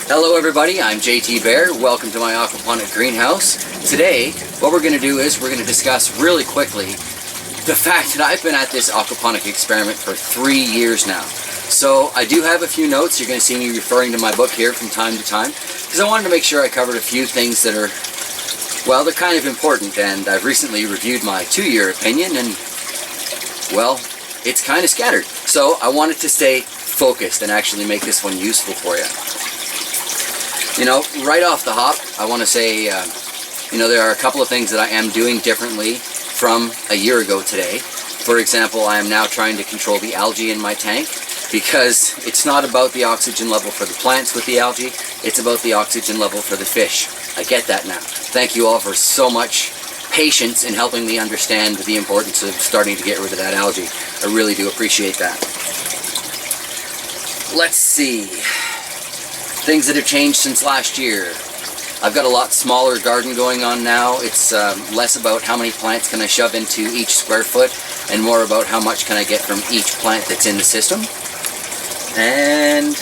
Hello everybody, I'm JT Bear. Welcome to my aquaponic greenhouse. Today, what we're going to do is we're going to discuss really quickly the fact that I've been at this aquaponic experiment for 3 years now. So I do have a few notes. You're going to see me referring to my book here from time to time because I wanted to make sure I covered a few things that are, well, they're kind of important, and I've recently reviewed my 2-year opinion and, well, it's kind of scattered. So I wanted to stay focused and actually make this one useful for you. You know, right off the hop, I want to say, you know, there are a couple of things that I am doing differently from a year ago today. For example, I am now trying to control the algae in my tank because it's not about the oxygen level for the plants with the algae, it's about the oxygen level for the fish. I get that now. Thank you all for so much patience in helping me understand the importance of starting to get rid of that algae. I really do appreciate that. Let's see. Things that have changed since last year. I've got a lot smaller garden going on now. It's less about how many plants can I shove into each square foot and more about how much can I get from each plant that's in the system. And,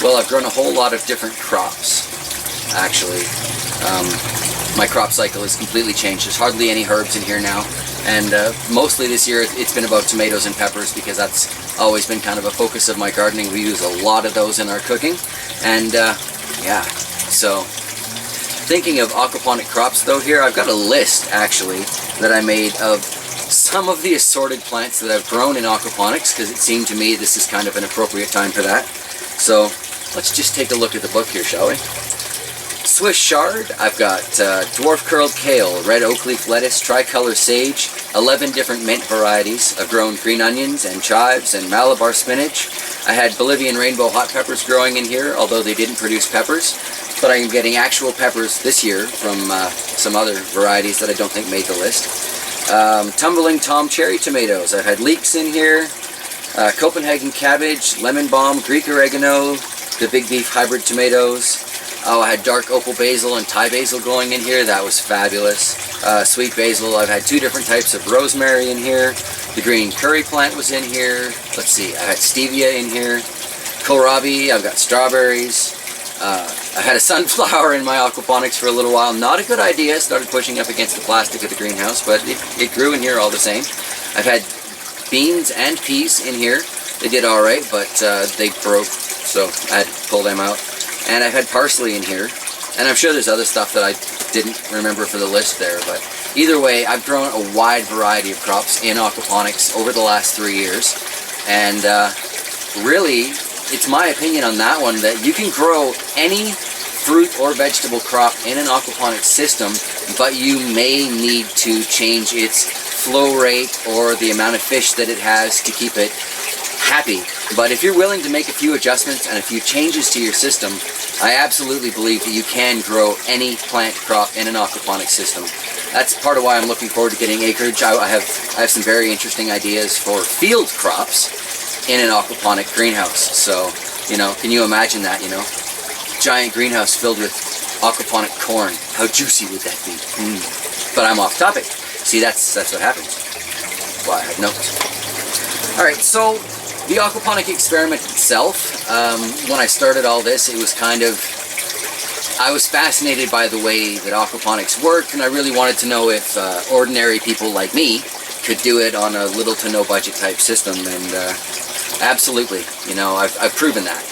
well, I've grown a whole lot of different crops, actually. My crop cycle has completely changed. There's hardly any herbs in here now. And mostly this year it's been about tomatoes and peppers because that's always been kind of a focus of my gardening. We use a lot of those in our cooking. And yeah, so thinking of aquaponic crops though here, I've got a list actually that I made of some of the assorted plants that I've grown in aquaponics because it seemed to me this is kind of an appropriate time for that. So let's just take a look at the book here, shall we? Swiss chard, I've got dwarf curled kale, red oak leaf lettuce, tricolor sage, 11 different mint varieties. I've grown green onions and chives and Malabar spinach. I had Bolivian rainbow hot peppers growing in here, although they didn't produce peppers. But I am getting actual peppers this year from some other varieties that I don't think made the list. Tumbling Tom cherry tomatoes. I've had leeks in here, Copenhagen cabbage, lemon balm, Greek oregano, the big beef hybrid tomatoes. Oh, I had dark opal basil and Thai basil going in here. That was fabulous. Sweet basil. I've had 2 different types of rosemary in here. The green curry plant was in here. Let's see. I had stevia in here. Kohlrabi. I've got strawberries. I had a sunflower in my aquaponics for a little while. Not a good idea. Started pushing up against the plastic of the greenhouse, but it grew in here all the same. I've had beans and peas in here. They did all right, but they broke, so I had to pull them out. And I've had parsley in here, and I'm sure there's other stuff that I didn't remember for the list there, but either way, I've grown a wide variety of crops in aquaponics over the last 3 years, and really, it's my opinion on that one that you can grow any fruit or vegetable crop in an aquaponics system, but you may need to change its flow rate or the amount of fish that it has to keep it happy. But if you're willing to make a few adjustments and a few changes to your system, I absolutely believe that you can grow any plant crop in an aquaponic system. That's part of why I'm looking forward to getting acreage. I have some very interesting ideas for field crops in an aquaponic greenhouse. So, you know, can you imagine that, you know? Giant greenhouse filled with aquaponic corn. How juicy would that be? But I'm off topic. See, that's what happens. Well, I have notes. Alright, so the aquaponic experiment itself, when I started all this, it was kind of, I was fascinated by the way that aquaponics worked, and I really wanted to know if ordinary people like me could do it on a little to no budget type system, and absolutely, you know, I've proven that.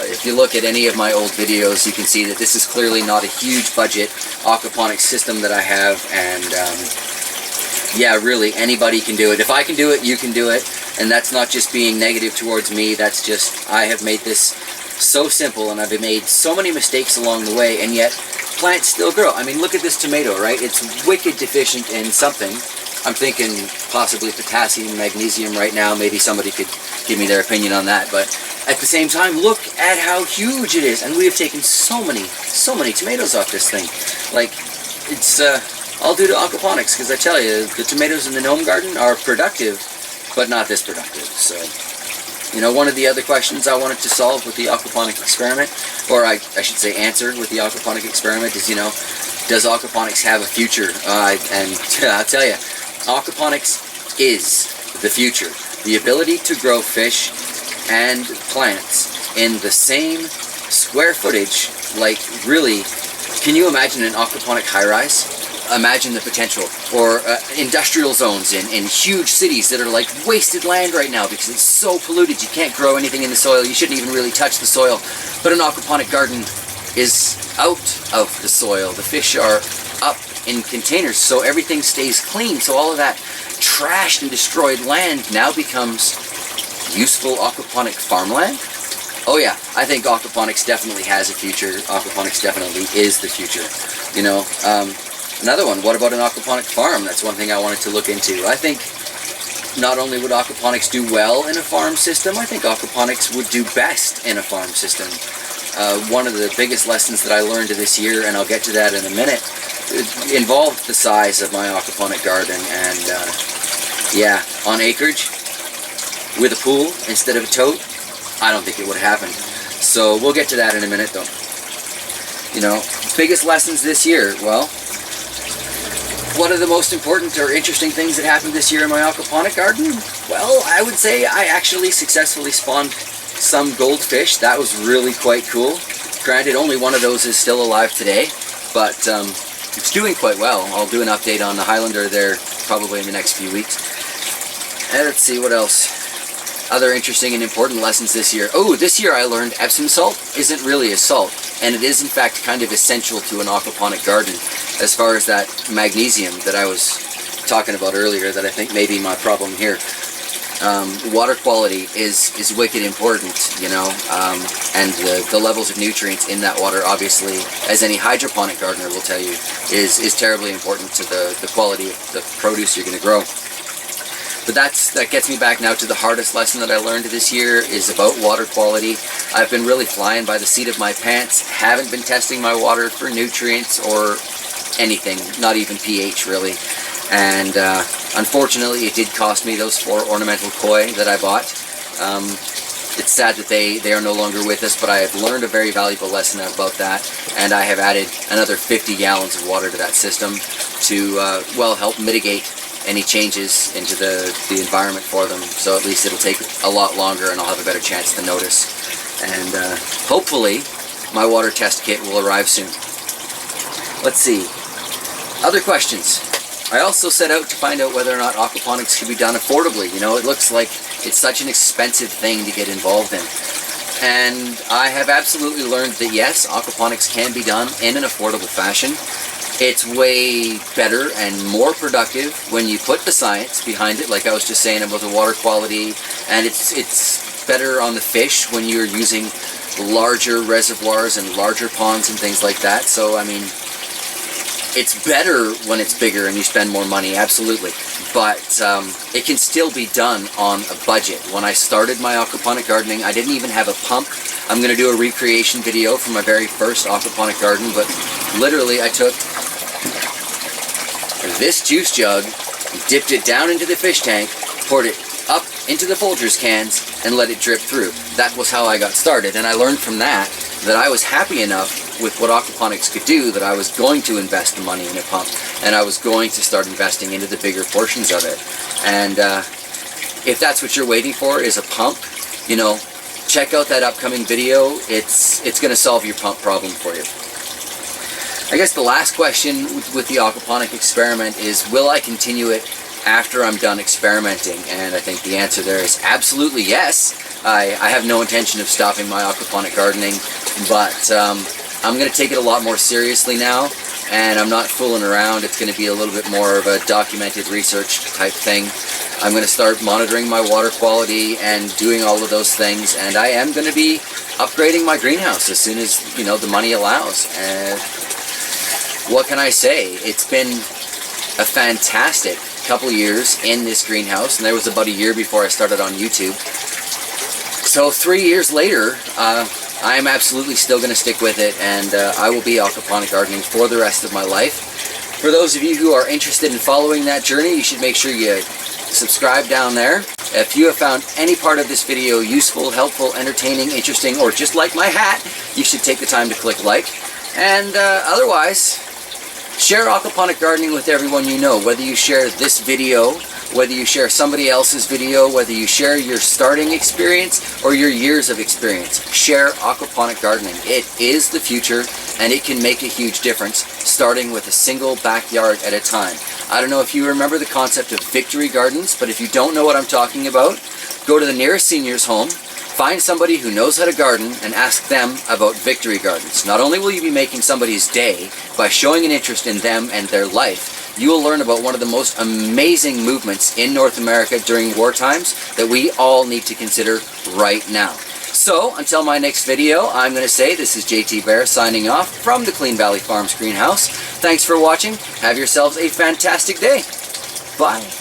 If you look at any of my old videos, you can see that this is clearly not a huge budget aquaponics system that I have, and yeah, really, anybody can do it. If I can do it, you can do it. And that's not just being negative towards me, that's just, I have made this so simple and I've made so many mistakes along the way, and yet plants still grow. I mean, look at this tomato, right? It's wicked deficient in something. I'm thinking possibly potassium, magnesium right now. Maybe somebody could give me their opinion on that. But at the same time, look at how huge it is. And we have taken so many tomatoes off this thing. Like, it's all due to aquaponics, because I tell you, the tomatoes in the gnome garden are productive, but not this productive. So, you know, one of the other questions I wanted to solve with the aquaponic experiment, or I should say answer with the aquaponic experiment, is, you know, does aquaponics have a future? And I'll tell you, aquaponics is the future. The ability to grow fish and plants in the same square footage, like really, can you imagine an aquaponic high-rise? Imagine the potential. Or industrial zones in huge cities that are like wasted land right now because it's so polluted you can't grow anything in the soil, you shouldn't even really touch the soil. But an aquaponic garden is out of the soil. The fish are up in containers, so everything stays clean. So all of that trashed and destroyed land now becomes useful aquaponic farmland. Oh yeah, I think aquaponics definitely has a future. Aquaponics definitely is the future. You know, another one, what about an aquaponic farm? That's one thing I wanted to look into. I think not only would aquaponics do well in a farm system, I think aquaponics would do best in a farm system. One of the biggest lessons that I learned this year, and I'll get to that in a minute, involved the size of my aquaponic garden. And yeah, on acreage, with a pool instead of a tote, I don't think it would have happened. So we'll get to that in a minute though. You know, biggest lessons this year, well, what are the most important or interesting things that happened this year in my aquaponic garden? Well, I would say I actually successfully spawned some goldfish. That was really quite cool. Granted, only one of those is still alive today, but it's doing quite well. I'll do an update on the Highlander there probably in the next few weeks. And let's see what else. Other interesting and important lessons this year. Oh, this year I learned Epsom salt isn't really a salt, and it is in fact kind of essential to an aquaponic garden as far as that magnesium that I was talking about earlier that I think may be my problem here. Water quality is wicked important, you know, and the levels of nutrients in that water, obviously, as any hydroponic gardener will tell you, is terribly important to the quality of the produce you're going to grow. But that gets me back now to the hardest lesson that I learned this year is about water quality. I've been really flying by the seat of my pants, haven't been testing my water for nutrients or anything, not even pH really. And unfortunately it did cost me those 4 ornamental koi that I bought. It's sad that they are no longer with us, but I have learned a very valuable lesson about that, and I have added another 50 gallons of water to that system to, well, help mitigate any changes into the environment for them. So at least it'll take a lot longer and I'll have a better chance to notice. And hopefully my water test kit will arrive soon. Let's see. Other questions. I also set out to find out whether or not aquaponics can be done affordably. You know, it looks like it's such an expensive thing to get involved in. And I have absolutely learned that yes, aquaponics can be done in an affordable fashion. It's way better and more productive when you put the science behind it, like I was just saying about the water quality, and it's better on the fish when you're using larger reservoirs and larger ponds and things like that. So, I mean, it's better when it's bigger and you spend more money, absolutely. But it can still be done on a budget. When I started my aquaponic gardening, I didn't even have a pump. I'm going to do a recreation video for my very first aquaponic garden, but literally I took this juice jug, dipped it down into the fish tank, poured it up into the Folgers cans, and let it drip through. That was how I got started, and I learned from that I was happy enough with what aquaponics could do that I was going to invest the money in a pump, and I was going to start investing into the bigger portions of it. And if that's what you're waiting for, is a pump, you know, check out that upcoming video. It's going to solve your pump problem for you. I guess the last question with the aquaponic experiment is, will I continue it after I'm done experimenting? And I think the answer there is absolutely yes. I have no intention of stopping my aquaponic gardening, but I'm going to take it a lot more seriously now, and I'm not fooling around. It's going to be a little bit more of a documented research type thing. I'm going to start monitoring my water quality and doing all of those things, and I am going to be upgrading my greenhouse as soon as, you know, the money allows. And what can I say? It's been a fantastic couple years in this greenhouse, and there was about a year before I started on YouTube. So 3 years later, I am absolutely still going to stick with it, and I will be aquaponic gardening for the rest of my life. For those of you who are interested in following that journey, you should make sure you subscribe down there. If you have found any part of this video useful, helpful, entertaining, interesting, or just like my hat, you should take the time to click like. And otherwise, share aquaponic gardening with everyone you know, whether you share this video whether you share somebody else's video, whether you share your starting experience or your years of experience. Share aquaponic gardening. It is the future, and it can make a huge difference, starting with a single backyard at a time. I don't know if you remember the concept of victory gardens, but if you don't know what I'm talking about, go to the nearest senior's home, find somebody who knows how to garden, and ask them about victory gardens. Not only will you be making somebody's day by showing an interest in them and their life, you will learn about one of the most amazing movements in North America during war times that we all need to consider right now. So, until my next video, I'm going to say this is JT Bear signing off from the Clean Valley Farms greenhouse. Thanks for watching. Have yourselves a fantastic day. Bye.